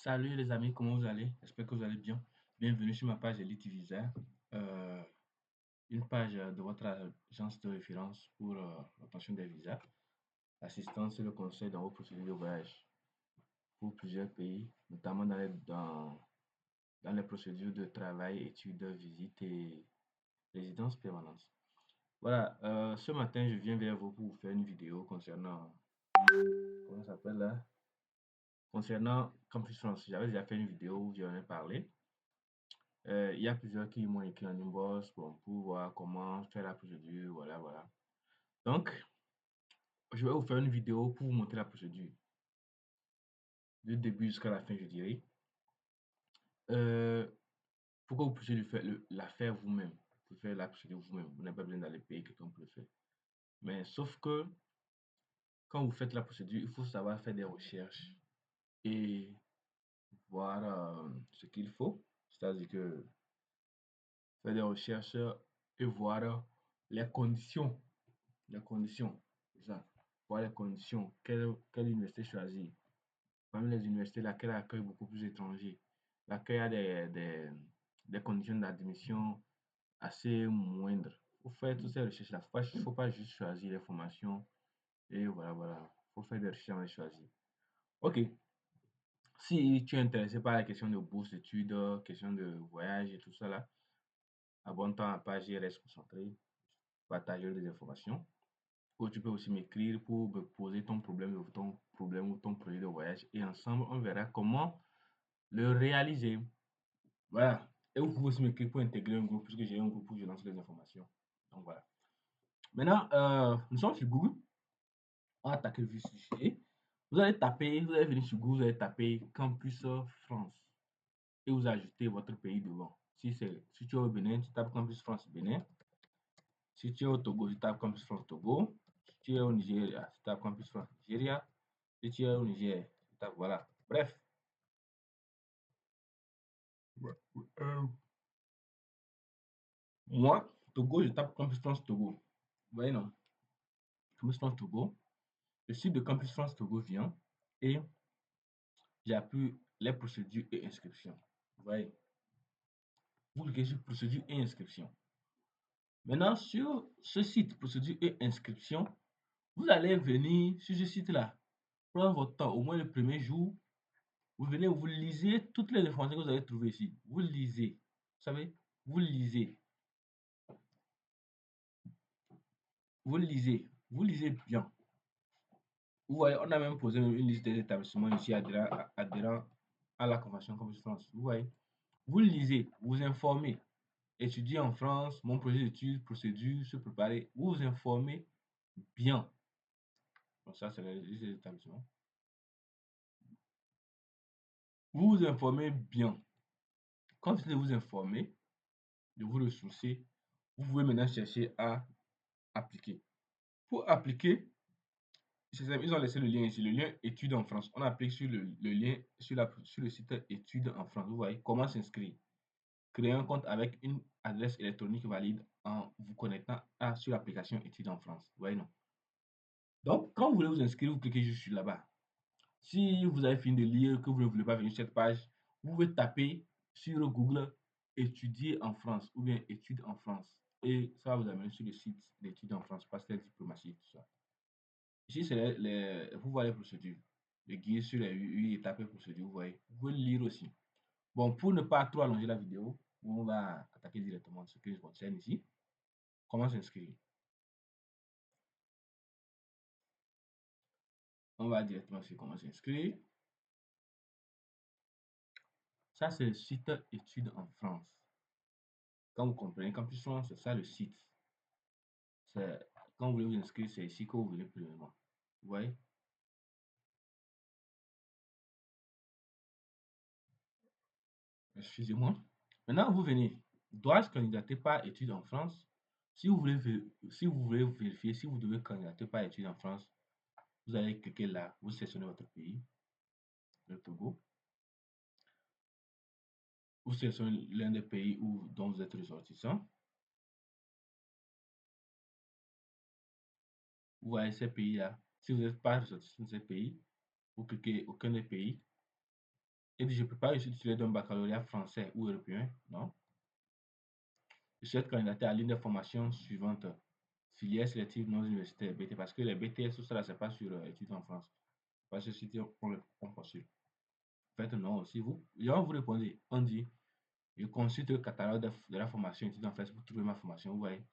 Salut les amis, comment vous allez? J'espère que vous allez bien. Bienvenue sur ma page Elite Visa, euh, une page de votre agence de référence pour l'obtention des visas, l'assistance et le conseil dans vos procédures de voyage pour plusieurs pays, notamment dans les procédures de travail, études, visites et résidence permanente. Voilà, ce matin, je viens vers vous pour vous faire une vidéo concernant, comment ça s'appelle là? Concernant Campus France. J'avais déjà fait une vidéo où j'en ai parlé. Il y a plusieurs qui m'ont écrit en inbox bon, pour voir comment faire la procédure, voilà, voilà. Donc, je vais vous faire une vidéo pour vous montrer la procédure, du début jusqu'à la fin, je dirais. Euh, pour que vous puissiez la faire vous-même. Vous pouvez faire la procédure vous-même. Vous n'avez pas besoin d'aller payer quelqu'un pour le faire. Mais sauf que, quand vous faites la procédure, il faut savoir faire des recherches et voir ce qu'il faut. C'est-à-dire que faire des recherches et voir les conditions. Les conditions, c'est ça. Voir les conditions. Quelle université choisir? Parmi les universités, laquelle accueille beaucoup plus d'étrangers. Laquelle a des conditions d'admission assez moindres. Il faut faire toutes ces recherches-là. Il ne faut pas juste choisir les formations. Et voilà, voilà. Il faut faire des recherches avant de choisir. Ok. Si tu es intéressé par la question de bourse d'études, question de voyage et tout ça là, abonne-toi à la page et reste concentré. Partager des informations. Ou tu peux aussi m'écrire pour me poser ton problème ou ton projet de voyage et ensemble on verra comment le réaliser. Voilà. Et vous pouvez aussi m'écrire pour intégrer un groupe puisque j'ai un groupe où je lance les informations. Donc voilà. Maintenant, nous sommes sur Google. On va attaquer le vif du sujet. Vous allez venir sur Google, vous allez taper Campus France et vous ajoutez votre pays devant. Si tu es au Bénin, tu tapes Campus France Bénin. Si tu es au Togo, tu tapes Campus France Togo. Si tu es au Nigeria, tu tapes Campus France Nigeria. Si tu es au Niger, tu tapes voilà. Bref. Moi, Togo, je tape Campus France Togo. Vous voyez, non? Campus France Togo. Le site de Campus France Togo vient et j'appuie les procédures et inscriptions. Vous voyez? Vous cliquez sur procédures et inscriptions. Maintenant, sur ce site, procédures et inscriptions, vous allez venir sur ce site-là. Prendre votre temps, au moins le premier jour. Vous venez, vous lisez toutes les informations que vous allez trouver ici. Vous lisez. Vous savez, vous lisez. Vous lisez. Vous lisez bien. Vous voyez, on a même posé une liste des établissements ici adhérents à la Convention Campus France. Vous voyez, vous lisez, vous informez. Étudier en France, mon projet d'études, procédure, se préparer. Vous vous informez bien. Donc ça, c'est la liste des établissements. Vous vous informez bien. Quand vous vous informez, de vous ressourcer, vous pouvez maintenant chercher à appliquer. Pour appliquer, ils ont laissé le lien ici, le lien études en France. On applique sur le lien sur le site études en France. Vous voyez comment s'inscrire. Créer un compte avec une adresse électronique valide en vous connectant sur l'application études en France. Vous voyez, non? Donc, quand vous voulez vous inscrire, vous cliquez juste sur là-bas. Si vous avez fini de lire, que vous ne voulez pas venir sur cette page, vous pouvez taper sur Google étudier en France ou bien études en France. Et ça va vous amener sur le site d'études en France, Pastel Diplomatie, tout ça. Ici, c'est vous voyez les procédures. Le guide sur les 8 étapes et procédures, vous voyez. Vous pouvez le lire aussi. Bon, pour ne pas trop allonger la vidéo, on va attaquer directement ce que je concerne ici. Comment s'inscrire? On va directement sur comment s'inscrire. Ça, c'est le site études en France. Quand vous comprenez, Campus France, c'est ça le site. Quand vous voulez vous inscrire, c'est ici que vous venez premièrement. Vous voyez? Excusez-moi. Maintenant, vous venez. Dois-je candidater par études en France? Si vous voulez vérifier si vous devez candidater par études en France, vous allez cliquer là, vous sélectionnez votre pays, le Togo. Vous sélectionnez l'un des pays dont vous êtes ressortissant. Vous voyez ces pays-là. Si vous n'êtes pas ressortissant de ces pays, vous cliquez aucun des pays et dit je prépare une titulaire d'un baccalauréat français ou européen. Non. Je souhaite candidater à l'une des formations suivantes. Filière sélective non universitaire, BT, parce que les BTS, tout ça, c'est pas sur études en France. Pas sur site, on postule. En fait, non, si vous, on vous répondez, on dit, je consulte le catalogue de la formation études en France pour trouver ma formation. Vous voyez,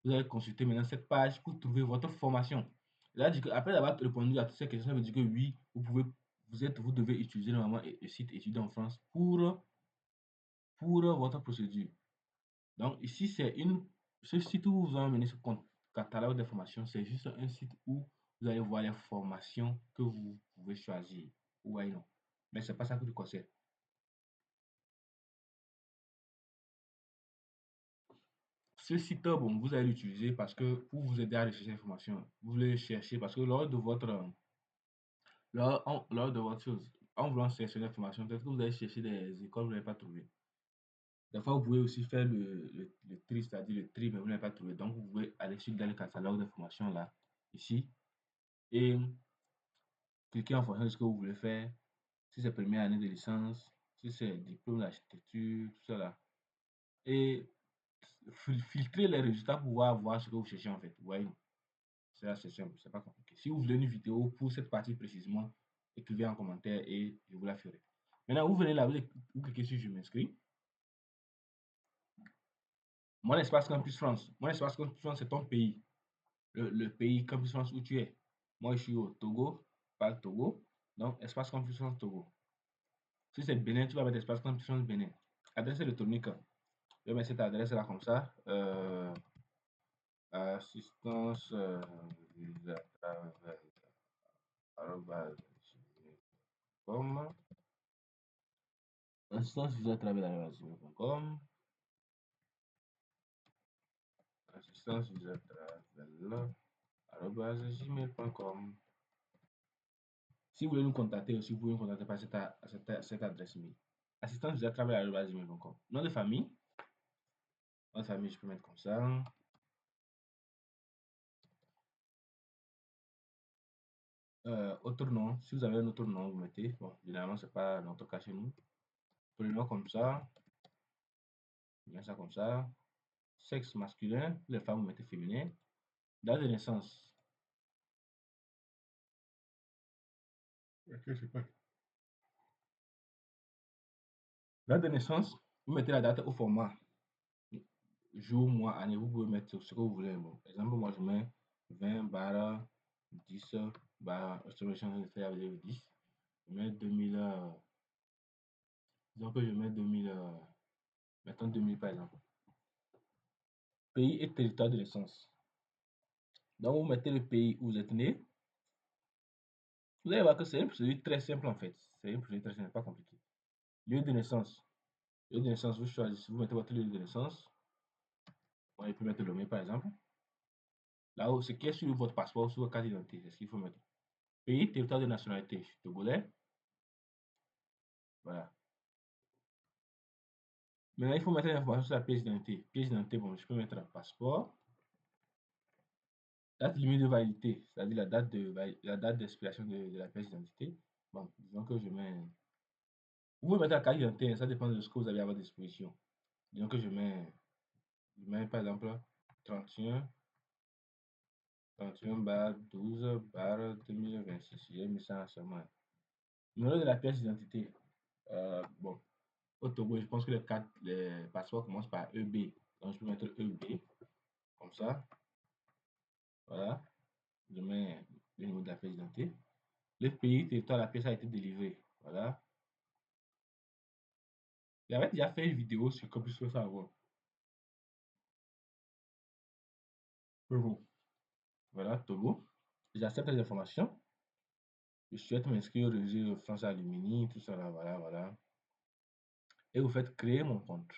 vous allez consulter maintenant cette page pour trouver votre formation. Là, après avoir répondu à toutes ces questions, ça veut dire que oui, vous devez utiliser normalement le site études en France pour votre procédure. Donc ici, ce site où vous emmenez ce catalogue de formations, c'est juste un site où vous allez voir les formations que vous pouvez choisir. Ouais, non. Mais c'est pas ça que je conseille. Ce site, bon, vous allez l'utiliser parce que pour vous aider à rechercher l'information, vous voulez chercher parce que lors de votre chose, en voulant chercher l'information, peut-être que vous allez chercher des écoles que vous n'avez pas trouvé. Des fois, vous pouvez aussi faire le tri, c'est-à-dire le tri, mais vous n'avez pas trouvé. Donc, vous pouvez aller sur le catalogue d'informations là, ici, et cliquez en fonction de ce que vous voulez faire. Si c'est première année de licence, si c'est diplôme d'architecture, tout ça là. Et filtrer les résultats pour pouvoir voir ce que vous cherchez en fait. Vous voyez, c'est assez simple, c'est pas compliqué. Si vous voulez une vidéo pour cette partie précisément, écrivez en commentaire et je vous la ferai. Maintenant, vous venez là, vous cliquez sur je m'inscris. Mon espace Campus France. Mon espace Campus France, c'est ton pays. Le pays Campus France où tu es. Moi, je suis au Togo, pas le Togo. Donc, espace Campus France Togo. Si c'est Bénin, tu vas mettre espace Campus France Bénin. Adresse électronique. Je vais mettre cette adresse là comme ça. Assistance visa travel arobase gmail.com. Assistance visa travel arobase gmail.com. Assistance visa travel arobase gmail.com. Si vous voulez nous contacter aussi, vous pouvez nous contacter par cette adresse mail. Assistance visa travel arobase gmail.com. Nom de famille. Nom de famille, je peux mettre comme ça. Autre nom, si vous avez un autre nom, vous mettez. Bon, généralement, c'est pas notre cas chez nous. Prénom comme ça. Bien ça comme ça. Sexe masculin, les femmes, vous mettez féminin. Date de naissance. Ok, je sais pas. Date de naissance, vous mettez la date au format jour, mois, année. Vous pouvez mettre ce que vous voulez. Bon, exemple, moi, je mets 20 barre 10 barre, je vais changer de faire avec 10. Je mets 2000, disons que je mets 2000, mettons 2000 par exemple. Pays et territoire de naissance. Donc, vous mettez le pays où vous êtes né. Vous allez voir que c'est une procédure très simple en fait. C'est une procédure très simple, pas compliqué. Lieu de naissance. Lieu de naissance, vous choisissez, vous mettez votre lieu de naissance. On peut mettre le mien par exemple. Là-haut, ce qui est sur votre passeport, sur votre carte d'identité, c'est ce qu'il faut mettre. Pays, territoire de nationalité, je suis togolais. Voilà. Maintenant, il faut mettre l'information sur la pièce d'identité. Pièce d'identité, bon, je peux mettre un passeport. Date limite de validité, c'est-à-dire la date d'expiration de la pièce d'identité. Bon, disons que je mets. Vous pouvez mettre la carte d'identité, ça dépend de ce que vous avez à votre disposition. Disons que je mets par exemple 31, 31 barre 12 barre 2026. J'ai mis ça seulement. Numéro de la pièce d'identité. Bon, au Togo, je pense que les passeports commencent par EB. Donc, je peux mettre EB, comme ça. Voilà. Je mets le numéro de la pièce d'identité. Le pays, territoire, la pièce a été délivrée. Voilà. J'avais déjà fait une vidéo sur comment je peux savoir. Togo. Voilà, Togo. J'accepte les informations. Je souhaite m'inscrire au réseau France Alumini, tout ça là, voilà, voilà. Et vous faites créer mon compte.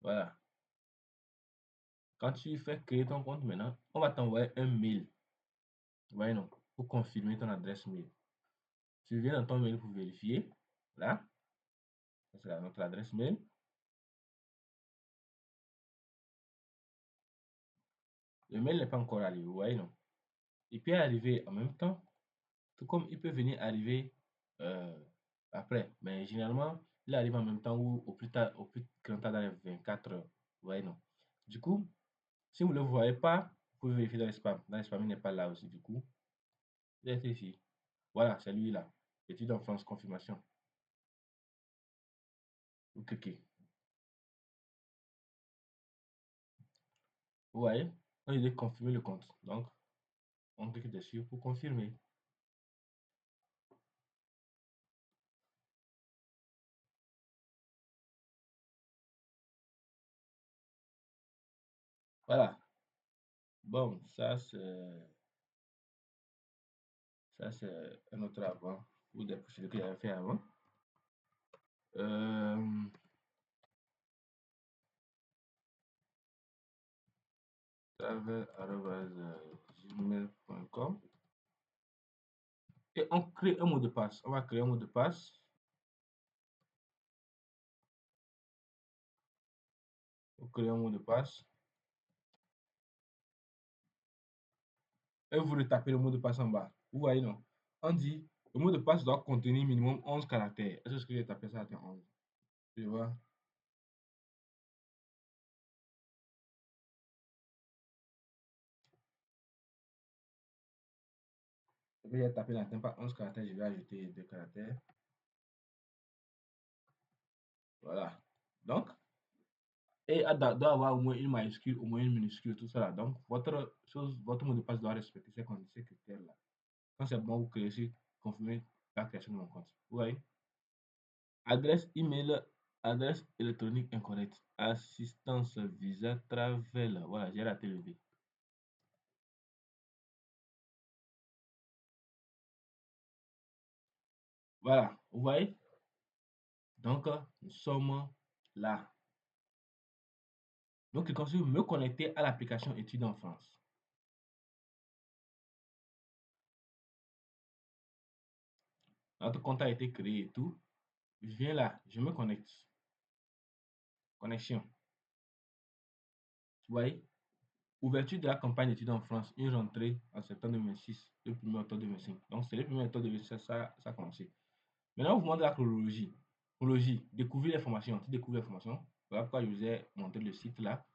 Voilà. Quand tu fais créer ton compte maintenant, on va t'envoyer un mail. Vous voyez non? Pour confirmer ton adresse mail. Tu viens dans ton mail pour vérifier. Là, c'est notre adresse mail. Le mail n'est pas encore arrivé, vous voyez non? Il peut arriver en même temps. Tout comme il peut venir arriver euh, après. Mais généralement, il arrive en même temps ou au plus tard, au plus grand tard dans les 24 heures. Vous voyez, non? Du coup, si vous ne le voyez pas, vous pouvez vérifier dans les spams. Dans les spams, il n'est pas là aussi. Du coup, il est ici. Voilà, c'est lui-là. Étude en France, confirmation. Vous cliquez. Vous voyez? On dit confirmer le compte. Donc, on clique dessus pour confirmer. Voilà. Bon, ça c'est un autre avant ou des procédures que j'avais fait avant. Euh, travel@gmail.com et on crée un mot de passe. On va créer un mot de passe. On crée un mot de passe et vous retapez le mot de passe en bas. Vous voyez, non? On dit le mot de passe doit contenir minimum 11 caractères. Est-ce que j'ai tapé ça à 11? Tu vois? J'ai tapé n'atteint pas 11 caractères, je vais ajouter 2 caractères. Voilà. Donc, et doit avoir au moins une majuscule, au moins une minuscule, tout ça là. Donc, votre mot de passe doit respecter ces critères-là. Quand c'est bon, vous créez ici, confirmer la création de mon compte. Vous voyez? Adresse email, adresse électronique incorrecte. Assistance Visa Travel. Voilà, j'ai raté le V. Voilà, vous voyez? Donc, nous sommes là. Donc, je continue me connecter à l'application Études en France. Notre compte a été créé et tout. Je viens là, je me connecte. Connexion. Vous voyez? Ouverture de la campagne d'études en France, une rentrée en septembre 2026, le 1er octobre 2025. Donc, c'est le 1er octobre 2026, ça a commencé. Maintenant, on vous montre la chronologie. Chronologie, découvrir les formations. Tu découvres les formations. Voilà pourquoi je vous ai montré le site là,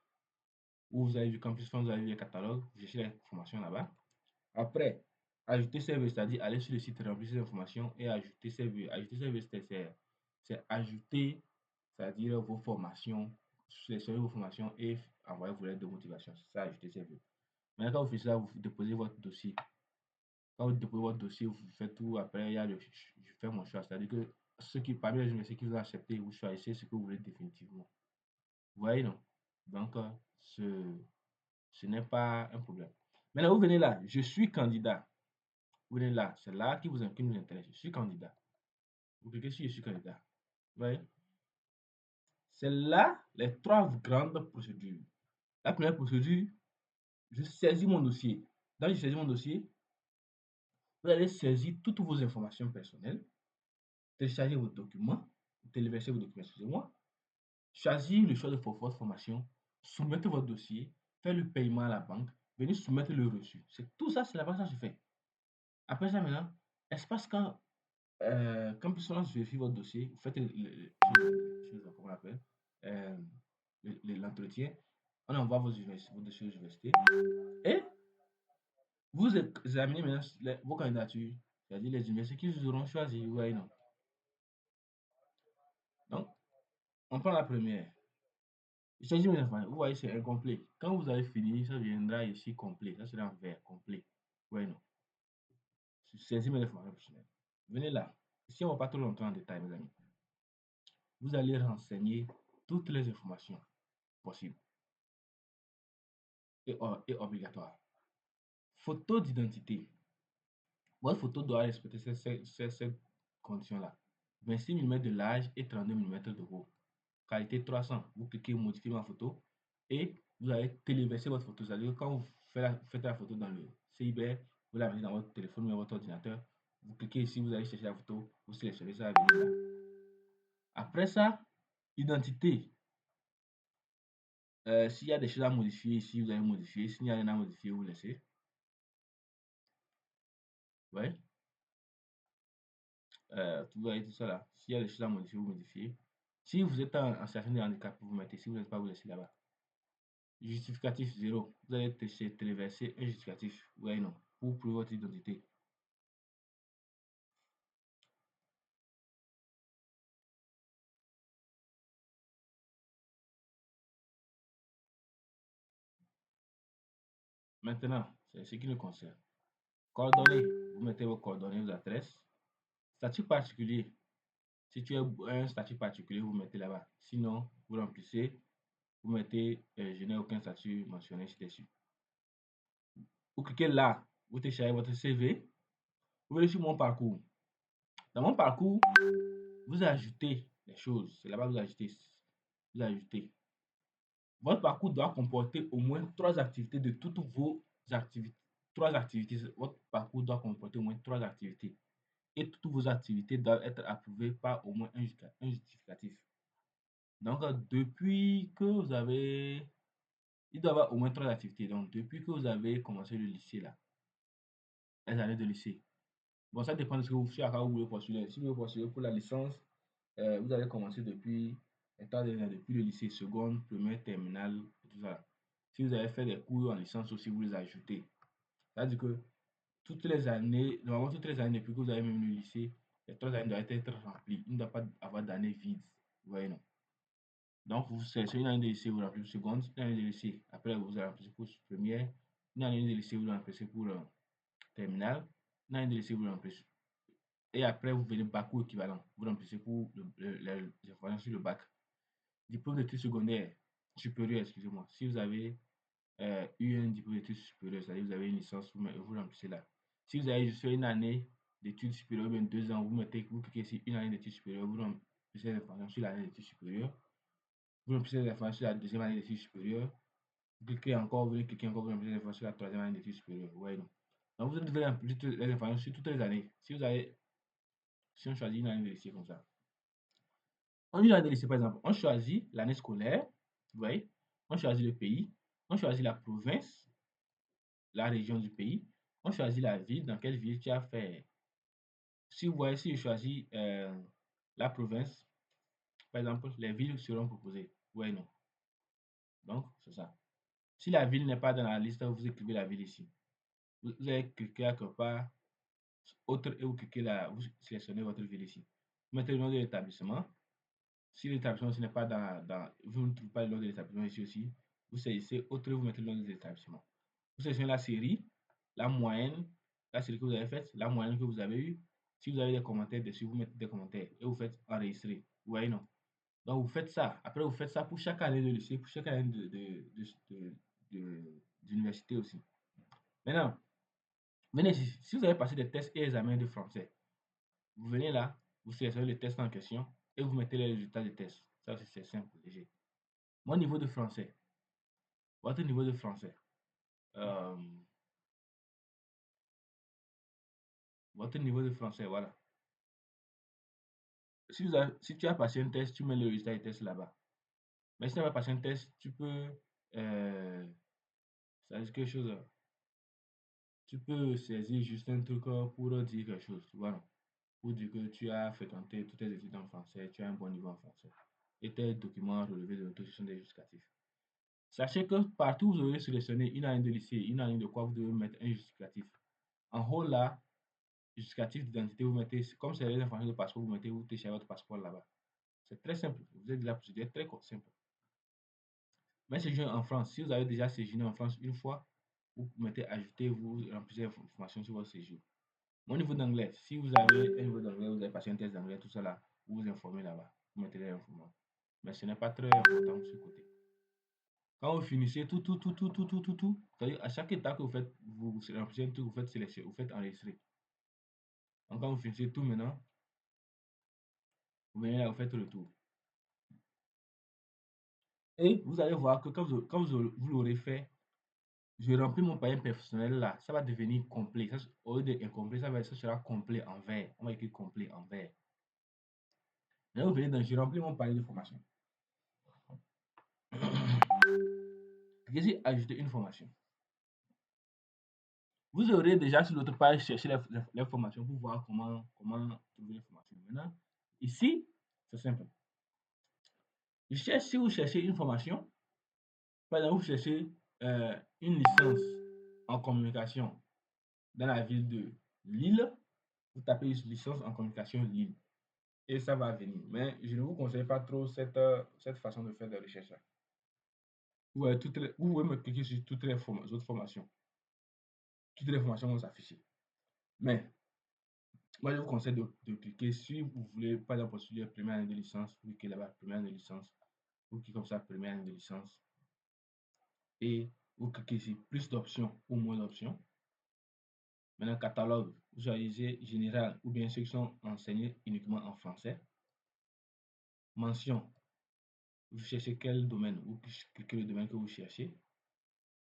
où vous avez vu Campus France, vous avez vu les catalogues, vous cherchez les formations là-bas. Après, ajouter CV, c'est-à-dire aller sur le site, remplir ces informations et ajouter CV. Ajouter CV, c'est ajouter, c'est-à-dire vos formations, sélectionner vos formations et envoyer vos lettres de motivation. C'est ça, ajouter CV. Maintenant, quand vous faites ça, vous déposez votre dossier. Quand vous déposez votre dossier, vous faites tout. Après, il y a je fais mon choix. C'est-à-dire que ceux qui, parmi les universités qui vous ont accepté, vous choisissez ce que vous voulez définitivement. Vous voyez, non? Donc, ce n'est pas un problème. Maintenant, vous venez là. Je suis candidat. Vous venez là. C'est là qui nous intéresse. Je suis candidat. Vous cliquez sur je suis candidat. Vous voyez? C'est là les trois grandes procédures. La première procédure, je saisis mon dossier. Dans je saisis mon dossier, vous allez saisir toutes vos informations personnelles, télécharger vos documents, téléverser vos documents, excusez-moi, choisir le choix de votre formation, soumettre votre dossier, faire le paiement à la banque, venir soumettre le reçu. C'est tout ça, c'est la base que je fais. Après ça, maintenant, espace quand Personnage vérifie votre dossier, vous faites comment on appelle, euh, l'entretien, on envoie vos dossiers aux universités et vous examinez maintenant vos candidatures, c'est-à-dire les universités qui vous auront choisi. Vous voyez, non? Donc, on prend la première. Il s'agit mes enfants. Vous voyez, c'est incomplet. Quand vous avez fini, ça viendra ici complet. Ça sera en vert, complet. Oui, non. Saisir mes informations personnelles. Venez là. Ici, on ne va pas trop longtemps en détail, mes amis. Vous allez renseigner toutes les informations possibles et obligatoires. Photo d'identité. Votre photo doit respecter ces conditions-là. 26 mm de large et 32 mm de haut. Qualité 300. Vous cliquez modifier ma photo et vous allez téléverser votre photo. C'est-à-dire que quand vous faites la photo dans le CIBR, vous la mettez dans votre téléphone ou dans votre ordinateur. Vous cliquez ici, vous allez chercher la photo, vous sélectionnez ça. Après ça, identité. S'il y a des choses à modifier ici, vous allez modifier. S'il n'y a rien à modifier, vous laissez. Ouais. Vous voyez tout ça là. S'il y a des choses à modifier, vous modifiez. Si vous êtes en situation de handicap, vous mettez. Si vous n'êtes pas, vous laissez là-bas. Justificatif 0. Vous allez téléverser un justificatif. Vous voyez non. Pour prouver votre identité. Maintenant, c'est ce qui nous concerne. Coordonnées. Vous mettez vos coordonnées, vos adresses. Statut particulier. Si tu as un statut particulier, vous mettez là-bas. Sinon, vous remplissez. Vous mettez je n'ai aucun statut mentionné ci-dessus. Vous cliquez là. Vous téléchargez votre CV. Vous venez sur mon parcours. Dans mon parcours, vous ajoutez les choses. C'est là-bas que vous ajoutez. Vous ajoutez. Votre parcours doit comporter au moins 3 activités de toutes vos activités. 3 activités. Votre parcours doit comporter au moins 3 activités. Et toutes vos activités doivent être approuvées par au moins un justificatif. Donc, depuis que vous avez... Il doit y avoir au moins 3 activités. Donc, depuis que vous avez commencé le lycée, là, les années de lycée. Bon, ça dépend de ce que vous faites, à vous voulez postuler. Si vous voulez postuler pour la licence, vous avez commencé depuis le lycée seconde, première, terminale, et tout ça. Si vous avez fait des cours en licence aussi, vous les ajoutez. C'est-à-dire que toutes les années, normalement toutes les années depuis que vous avez même le lycée, les 3 années doivent être remplies. Il ne doit pas avoir d'années vides. Vous voyez, non? Donc, vous sélectionnez une année de lycée, vous remplissez pour seconde, une année de lycée, après vous remplissez pour première, une année de lycée, vous remplissez pour terminale, une année de lycée, vous remplissez. Et après, vous venez bac ou équivalent. Vous remplissez pour les informations sur le bac. Diplôme d'études secondaires supérieures, excusez-moi. Si vous avez eu un diplôme d'études supérieures, c'est-à-dire que vous avez une licence, vous remplissez là. Si vous avez juste fait une année d'études supérieures, bien 2 ans, vous cliquez sur une année d'études supérieures, vous remplissez les informations sur l'année d'études supérieures. Vous remplissez les informations sur la deuxième année d'études supérieures. Vous cliquez encore, vous cliquez encore, vous remplissez les informations sur la troisième année d'études supérieures. Ouais, non. Donc vous devez remplir les informations sur toutes les années. Si on choisit une année de lycée comme ça. On dit l'année de lycée, par exemple, on choisit l'année scolaire, vous voyez, on choisit le pays, on choisit la province, la région du pays, on choisit la ville, dans quelle ville tu as fait. Si vous voyez, si je choisis la province, par exemple, les villes seront proposées. Oui, non. Donc, c'est ça. Si la ville n'est pas dans la liste, vous écrivez la ville ici. Vous allez cliquer quelque part, autre, et vous sélectionnez votre ville ici. Vous mettez le nom de l'établissement. Si l'établissement n'est pas vous ne trouvez pas le nom de l'établissement ici aussi, vous saisissez autre, vous mettez le nom de l'établissement. Vous sélectionnez la série, la moyenne, la série que vous avez faite, la moyenne que vous avez eue. Si vous avez des commentaires dessus, vous mettez des commentaires et vous faites enregistrer. Vous voyez, non? Donc, vous faites ça. Après, vous faites ça pour chaque année de lycée, pour chaque année d'université aussi. Maintenant, venez ici. Si vous avez passé des tests et examens de français, vous venez là, vous sélectionnez le test en question et vous mettez les résultats des tests. Ça aussi, c'est simple, léger. Mon niveau de français. Votre niveau de français. Euh, votre niveau de français, voilà. Si tu as passé un test, tu mets le résultat du test là-bas. Mais si tu n'as pas passé un test, tu peux. Ça dit quelque chose. Tu peux saisir juste un truc pour dire quelque chose. Tu vois, non? Pour dire que tu as fréquenté toutes tes études en français, tu as un bon niveau en français. Et tes documents relevés de l'autorisation des justificatifs. Sachez que partout où vous aurez sélectionné une année de lycée, une année de quoi, vous devez mettre un justificatif. En haut là, justificatif d'identité, vous mettez, comme c'est les informations de passeport, vous mettez, vous téléchargez votre passeport là-bas. C'est très simple. Vous êtes de la procédure très simple. Mais séjourner en France, si vous avez déjà séjourné en France une fois, vous mettez ajouter, vous remplissez l'information sur votre séjour. Mon niveau d'anglais, si vous avez un niveau d'anglais, vous avez passé un test d'anglais, tout ça là, vous vous informez là-bas. Vous mettez les informations. Mais ce n'est pas très important de ce côté. Quand vous finissez tout, c'est-à-dire à chaque étape que vous faites, vous remplissez un truc, vous faites sélectionner, vous faites enregistrer. Donc quand vous finissez tout maintenant, vous venez là, vous faites le tour. Et vous allez voir que quand vous l'aurez fait, je remplis mon papier personnel là, ça va devenir complet. Ça, au lieu d'incomplet, ça sera complet en vert. On va écrire complet en vert. Là, vous venez dans je remplis mon panier de formation. Ici, ajouter une formation. Vous aurez déjà sur l'autre page cherché l'information pour voir comment trouver l'information. Maintenant, ici, c'est simple. Je cherche, si vous cherchez une formation, par exemple, vous cherchez une licence en communication dans la ville de Lille, vous tapez licence en communication Lille et ça va venir. Mais je ne vous conseille pas trop cette façon de faire des recherches-là. Vous pouvez me cliquer sur toutes les autres formations. Toutes les formations vont s'afficher. Mais moi, je vous conseille de cliquer si vous voulez, par exemple, postuler première année de licence, vous cliquez là-bas, première année de licence, vous cliquez comme ça, première année de licence, et vous cliquez ici, plus d'options ou moins d'options. Maintenant, catalogue, vous choisissez général ou bien ceux qui sont enseignés uniquement en français. Mention, vous cherchez quel domaine, vous cliquez le domaine que vous cherchez.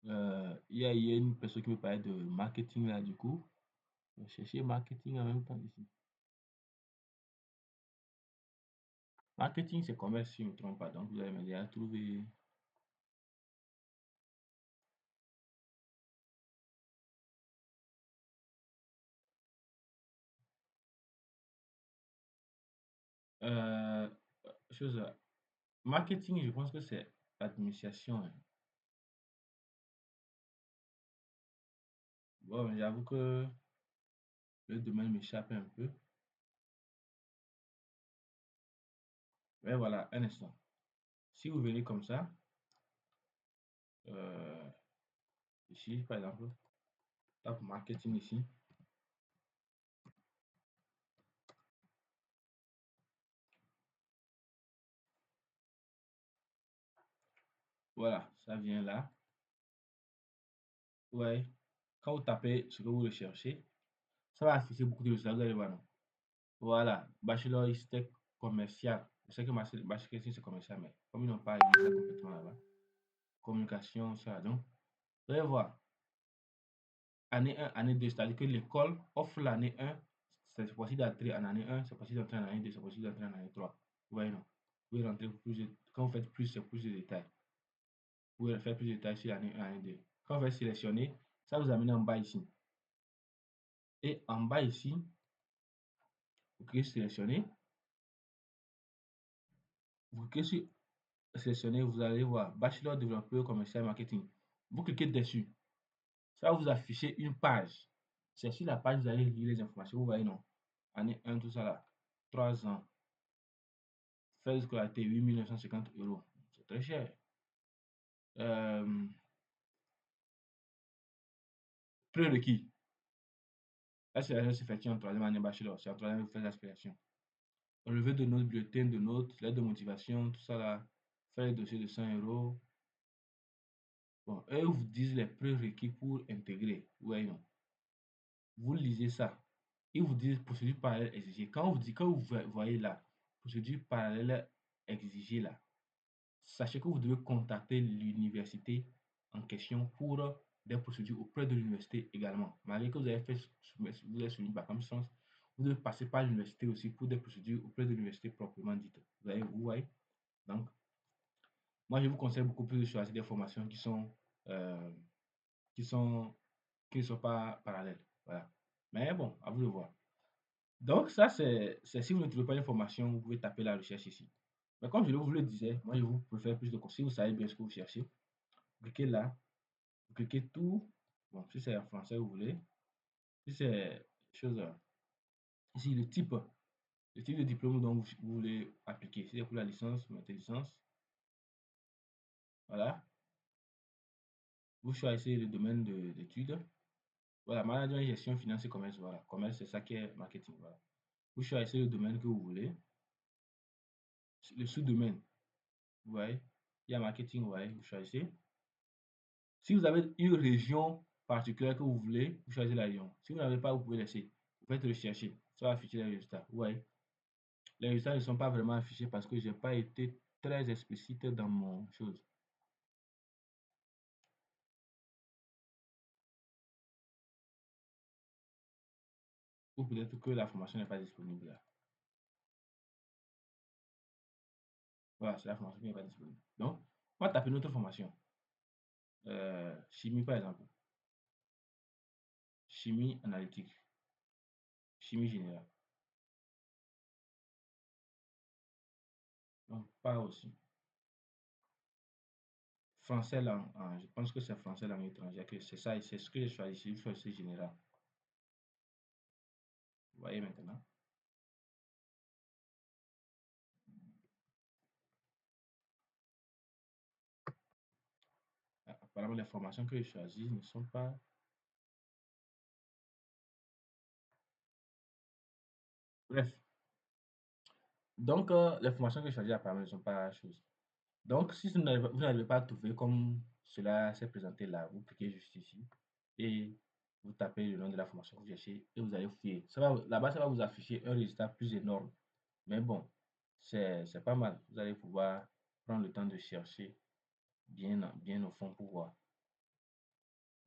Il y a une personne qui me parlait de marketing là, du coup. Je vais chercher marketing en même temps ici. Marketing, c'est commerce, si je ne me trompe pas. Donc, vous allez m'aider à trouver. Euh, chose, marketing, je pense que c'est administration, hein. Bon, j'avoue que le domaine m'échappe un peu. Mais voilà, un instant. Si vous venez comme ça, euh, ici, par exemple, tape marketing ici. Voilà, ça vient là. Ouais. Quand vous tapez ce que vous recherchez, ça va afficher beaucoup de résultats. Vous allez voir, non? Voilà, bachelor tech commercial. Je sais que marketing c'est commercial, mais comme ils n'ont pas mis ça complètement là-bas, communication, ça. Donc, vous allez voir, année 1, année 2, c'est-à-dire que l'école offre l'année 1, c'est possible d'entrer en année 1, c'est possible d'entrer en année 2, c'est possible d'entrer en année 3. Vous voyez, non? Vous pouvez rentrer quand vous faites plus, c'est plus de détails. Vous pouvez faire plus de détails sur l'année 1, année 2. Quand vous faites sélectionner, ça vous amène en bas ici. Et en bas ici, vous cliquez sur sélectionner. Vous cliquez sur sélectionner, vous allez voir Bachelor développeur commercial marketing. Vous cliquez dessus. Ça va vous afficher une page. C'est sur la page, vous allez lire les informations. Vous voyez, non? Année 1, tout ça là. 3 ans. Frais de scolarité, 8 950 euros. C'est très cher. Euh, Prérequis. L'aspiration s'effectue en troisième année bachelor. C'est en troisième année que vous faites l'aspiration. Relevé de notes, bulletin de notes, lettre de motivation, tout ça là. Faire les dossiers de 100 euros. Bon, eux vous disent les prérequis pour intégrer. Vous voyez, non? Vous lisez ça. Ils vous disent procédure parallèle exigée. Quand vous voyez là, procédure parallèle exigée là, sachez que vous devez contacter l'université en question pour des procédures auprès de l'université également. Malgré que vous avez fait, vous êtes sur une bac en sens, vous devez passer par l'université aussi pour des procédures auprès de l'université proprement dite. Vous voyez? Donc, moi, je vous conseille beaucoup plus de choisir des formations euh, qui sont, qui ne sont pas parallèles. Voilà. Mais bon, à vous de voir. Donc, ça, c'est si vous ne trouvez pas l'information, vous pouvez taper la recherche ici. Mais comme je vous le disais, moi, je vous préfère plus de conseils. Si vous savez bien ce que vous cherchez, vous cliquez là, vous cliquez tout. Bon, si c'est en français, vous voulez. Si c'est chose, ici, le type de diplôme dont vous voulez appliquer. Si c'est pour la licence, vous mettez licence. Voilà. Vous choisissez le domaine d'études. Voilà, management, gestion, finance et commerce. Voilà, commerce, c'est ça qui est marketing. Voilà. Vous choisissez le domaine que vous voulez. Le sous-domaine, vous voyez. Il y a marketing, vous voyez, vous choisissez. Si vous avez une région particulière que vous voulez, vous choisissez la région. Si vous n'avez pas, vous pouvez laisser. Vous faites rechercher. Ça va afficher les résultats. Vous voyez. Les résultats ne sont pas vraiment affichés parce que je n'ai pas été très explicite dans mon chose. Ou peut-être que la formation n'est pas disponible là. Voilà, c'est la formation qui n'est pas disponible. Donc, on va taper notre formation. Chimie, par exemple. chimie analytique, chimie générale. Non, pas aussi. Français langue, je pense que c'est français langue étrangère, que c'est ça, c'est ce que j'ai choisi, j'ai choisi général. Vous voyez maintenant? Apparemment, les formations que j'ai choisies ne sont pas. Bref, donc les formations que j'ai choisies apparemment ne sont pas la chose. Donc, si vous n'arrivez pas à trouver comme cela s'est présenté là, vous cliquez juste ici et vous tapez le nom de la formation que vous cherchez et vous allez fouiller. Là-bas, ça va vous afficher un résultat plus énorme. Mais bon, c'est pas mal. Vous allez pouvoir prendre le temps de chercher bien au fond pour voir.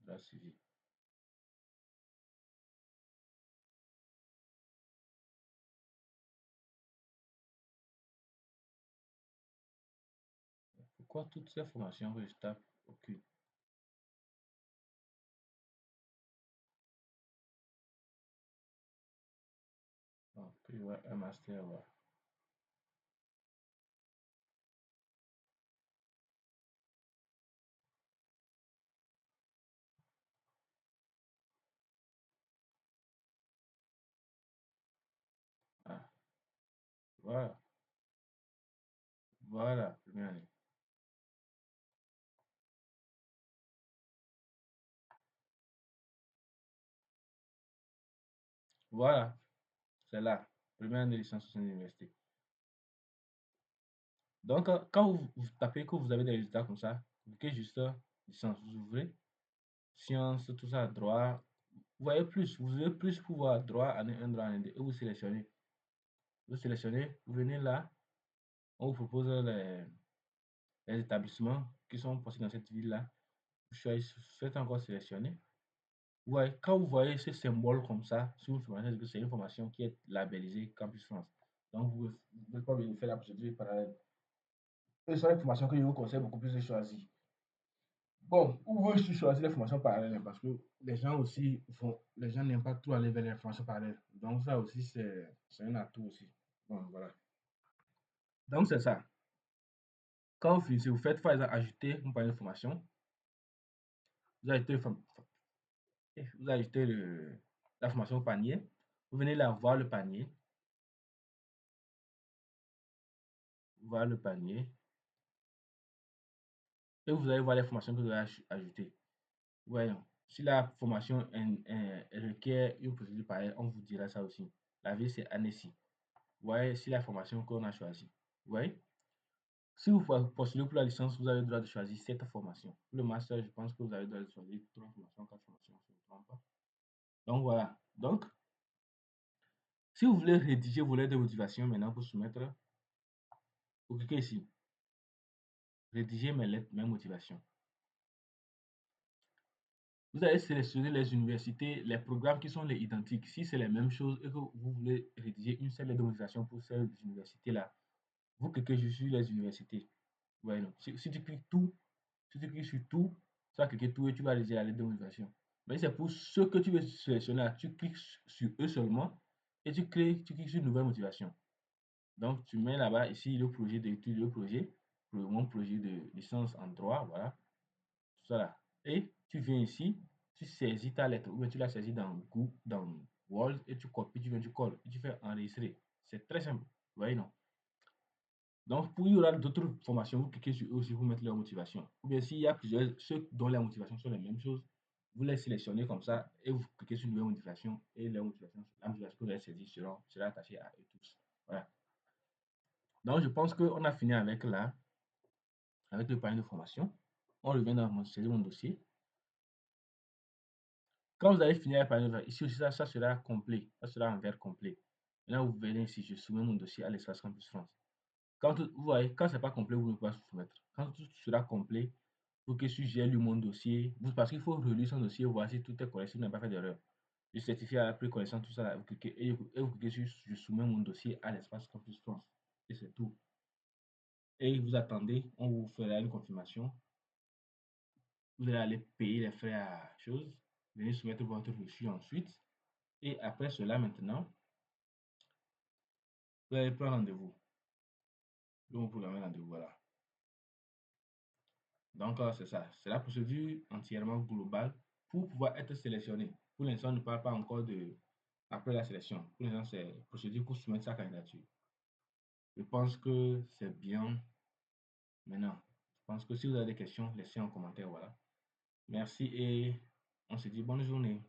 Là, suivi. Pourquoi toutes ces formations que je tape aucune? Donc, puis, ouais, un master, ouais. Ah, voilà, voilà, première année. Voilà, c'est là. Première année de licence au sein de l'université. Donc, quand vous tapez que vous avez des résultats comme ça, vous cliquez juste licence, vous ouvrez, sciences, tout ça, droit. Vous voyez plus, vous avez plus pouvoir droit, année 1, droit, année 2, et vous sélectionnez. Vous sélectionnez, vous venez là, on vous propose les établissements qui sont possibles dans cette ville-là. Vous choisissez, faites encore sélectionner. Ouais, quand vous voyez ce symbole comme ça sur une formation, c'est une formation qui est labellisée Campus France. Donc, vous n'êtes pas obligé de faire la procédure parallèle. Et ce sont les formations que je vous conseille beaucoup plus de choisir. Bon, ou vous aussi choisir les formations parallèles hein, parce que les gens aussi les gens n'aiment pas trop aller vers les formations parallèles. Donc, ça aussi, c'est un atout aussi. Bon, voilà. Donc, c'est ça. Quand vous finissez, vous faites par exemple ajouter une panier de formation. Vous ajoutez, vous ajoutez la formation au panier. Vous venez là voir le panier. Voir le panier. Et vous allez voir les formations que vous avez ajoutées. Voyons. Si la formation requiert une procédure pareille, on vous dira ça aussi. La vie, c'est Annecy. Voyez, si la formation qu'on a choisie. Vous voyez? Si vous postulez pour la licence, vous avez le droit de choisir cette formation. Pour le master, je pense que vous avez le droit de choisir 3 formations, 4 formations, si je ne me trompe pas. Donc voilà. Donc, si vous voulez rédiger vos lettres de motivation maintenant pour soumettre, vous cliquez ici. Rédiger mes lettres, mes motivations. Vous allez sélectionner les universités, les programmes qui sont les identiques. Si c'est les mêmes choses et que vous voulez rédiger une seule lettre de motivation pour ces universités-là, vous cliquez juste sur les universités. Ouais, non. Si tu cliques tout, si tu cliques sur tout, tu vas cliquer tout et tu vas rédiger la lettre de motivation. Mais c'est pour ceux que tu veux sélectionner, là, tu cliques sur eux seulement et tu cliques sur nouvelle motivation. Donc, tu mets là-bas ici le projet d'étude, le projet, mon projet de licence en droit, voilà, tout ça là. Et tu viens ici, tu saisis ta lettre, ou bien tu la saisis dans Google, dans Word, et tu copies, tu viens, tu colles, et tu fais enregistrer. C'est très simple, vous voyez, non? Donc, il y aura d'autres formations, vous cliquez sur eux aussi, vous mettez leur motivation. Ou bien s'il y a plusieurs, ceux dont les motivations sont les mêmes choses, vous les sélectionnez comme ça, et vous cliquez sur une nouvelle motivation, et la motivation que vous avez saisie sera attachée à eux tous. Voilà. Donc, je pense qu'on a fini avec le panier de formation. On revient dans mon dossier. Quand vous avez fini avec le panier de formation, ici aussi, ça sera complet. Ça sera en vert complet. Maintenant, vous verrez ici, je soumets mon dossier à l'espace Campus France. Vous voyez, quand c'est pas complet, vous ne pouvez pas soumettre. Quand tout sera complet, faut que si j'ai lu mon dossier, parce qu'il faut relire son dossier, voir si tout est correct, si vous n'avez pas fait d'erreur. Je certifie après connaissance tout ça, là, vous cliquez, et vous cliquez sur je soumets mon dossier à l'espace Campus France. Et c'est tout. Et vous attendez, on vous fera une confirmation. Vous allez aller payer les frais à chose. Venez soumettre votre reçu ensuite. Et après cela, maintenant, vous allez prendre rendez-vous. Donc, vous programmez rendez-vous, voilà. Donc, c'est ça. C'est la procédure entièrement globale pour pouvoir être sélectionné. Pour l'instant, on ne parle pas encore de après la sélection. Pour l'instant, c'est procédure pour soumettre sa candidature. Je pense que c'est bien. Maintenant, je pense que si vous avez des questions, laissez en commentaire, voilà. Merci et on se dit bonne journée.